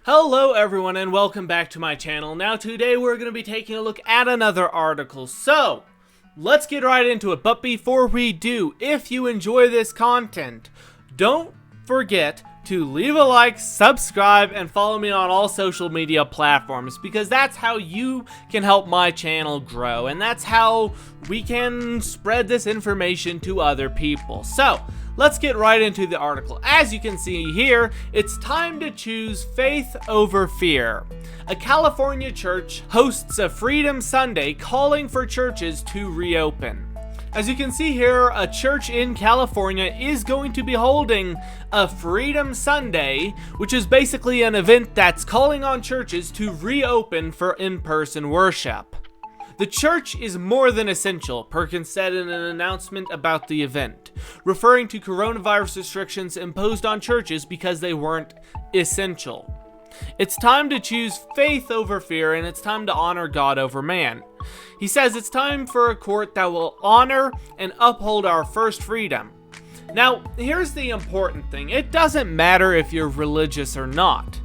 Hello everyone and welcome back to my channel. Now today we're going to be taking a look at another article. So, let's get right into it. But before we do, if you enjoy this content, don't forget to leave a like, subscribe, and follow me on all social media platforms, because that's how you can help my channel grow, and that's how we can spread this information to other people. So, let's get right into the article. As you can see here, it's time to choose faith over fear. A California church hosts a Freedom Sunday calling for churches to reopen. As you can see here, a church in California is going to be holding a Freedom Sunday, which is basically an event that's calling on churches to reopen for in-person worship. The church is more than essential, Perkins said in an announcement about the event, referring to coronavirus restrictions imposed on churches because they weren't essential. It's time to choose faith over fear, and it's time to honor God over man. He says it's time for a court that will honor and uphold our first freedom. Now, here's the important thing. It doesn't matter if you're religious or not.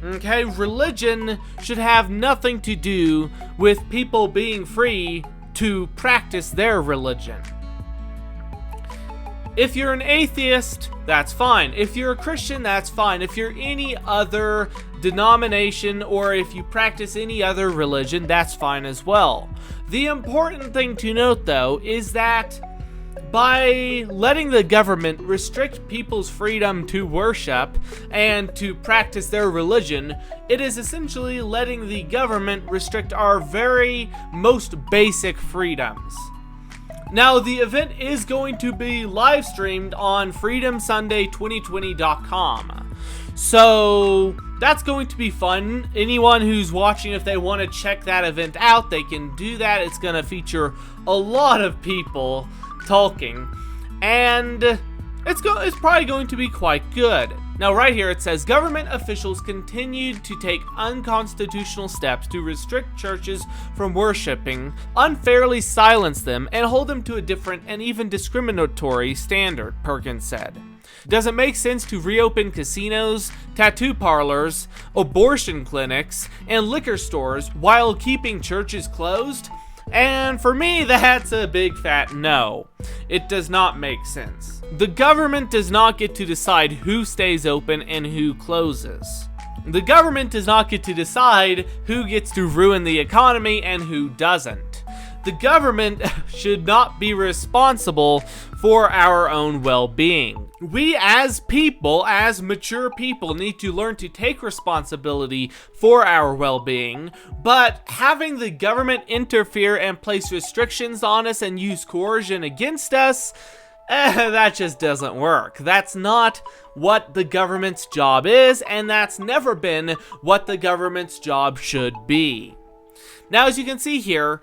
Okay, religion should have nothing to do with people being free to practice their religion. If you're an atheist, that's fine. If you're a Christian, that's fine. If you're any other denomination or if you practice any other religion, that's fine as well. The important thing to note, though, is that by letting the government restrict people's freedom to worship and to practice their religion, it is essentially letting the government restrict our very most basic freedoms. Now, the event is going to be live streamed on freedomsunday2020.com. So, that's going to be fun. Anyone who's watching, if they want to check that event out, they can do that. It's going to feature a lot of people talking, and it's probably going to be quite good. Now right here it says, government officials continued to take unconstitutional steps to restrict churches from worshiping, unfairly silence them, and hold them to a different and even discriminatory standard, Perkins said. Does it make sense to reopen casinos, tattoo parlors, abortion clinics, and liquor stores while keeping churches closed? And for me, that's a big fat no. It does not make sense. The government does not get to decide who stays open and who closes. The government does not get to decide who gets to ruin the economy and who doesn't. The government should not be responsible for our own well-being. We as people, as mature people, need to learn to take responsibility for our well-being, but having the government interfere and place restrictions on us and use coercion against us, that just doesn't work. That's not what the government's job is, and that's never been what the government's job should be. Now, as you can see here,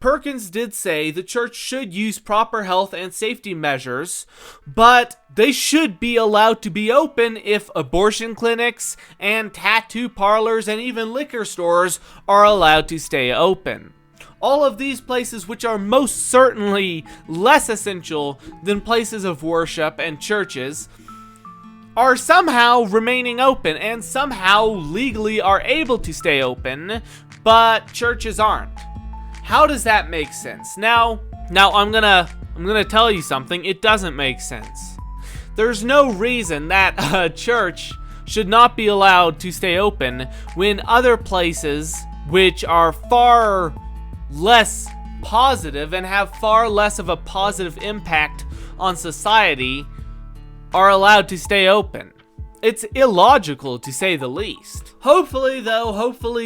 Perkins did say the church should use proper health and safety measures, but they should be allowed to be open if abortion clinics and tattoo parlors and even liquor stores are allowed to stay open. All of these places, which are most certainly less essential than places of worship and churches, are somehow remaining open and somehow legally are able to stay open, but churches aren't. How does that make sense? Now I'm gonna tell you something. It doesn't make sense. There's no reason that a church should not be allowed to stay open when other places, which are far less positive and have far less of a positive impact on society, are allowed to stay open. It's illogical, to say the least. Hopefully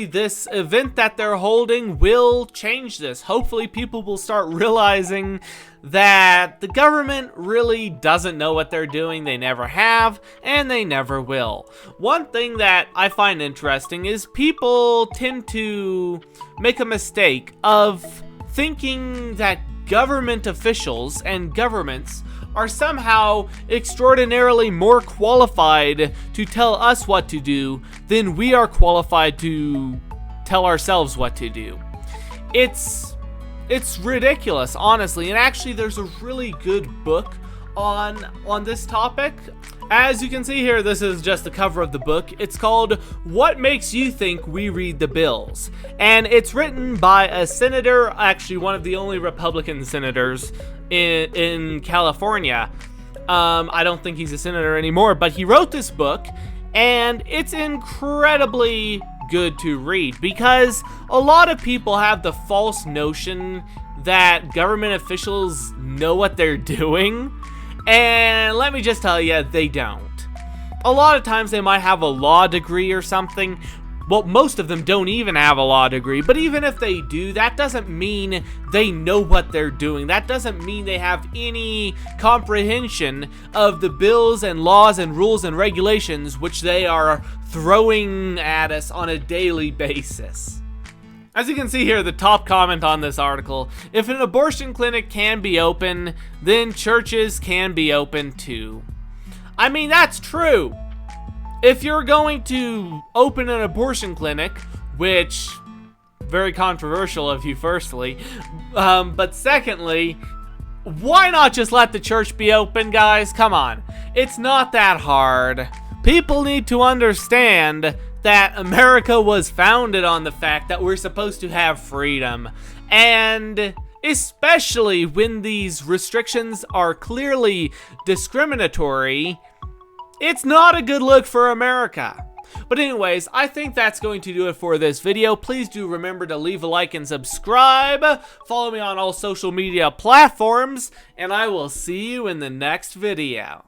this event that they're holding will change this. Hopefully people will start realizing that the government really doesn't know what they're doing. They never have, and they never will. One thing that I find interesting is people tend to make a mistake of thinking that government officials and governments are somehow extraordinarily more qualified to tell us what to do than we are qualified to tell ourselves what to do. It's ridiculous, honestly. And actually, there's a really good book on this topic. As you can see here, this is just the cover of the book. It's called What Makes You Think We Read the Bills? And it's written by a senator, actually one of the only Republican senators in California. I don't think he's a senator anymore, but he wrote this book, and it's incredibly good to read because a lot of people have the false notion that government officials know what they're doing. And let me just tell you, they don't. A lot of times they might have a law degree or something. Well, most of them don't even have a law degree, but even if they do, that doesn't mean they know what they're doing. That doesn't mean they have any comprehension of the bills and laws and rules and regulations which they are throwing at us on a daily basis. As you can see here, the top comment on this article, if an abortion clinic can be open, then churches can be open too. I mean, that's true. If you're going to open an abortion clinic, which, very controversial of you firstly, but secondly, why not just let the church be open, guys? Come on. It's not that hard. People need to understand that America was founded on the fact that we're supposed to have freedom. And especially when these restrictions are clearly discriminatory, it's not a good look for America. But anyways, I think that's going to do it for this video. Please do remember to leave a like and subscribe. Follow me on all social media platforms, and I will see you in the next video.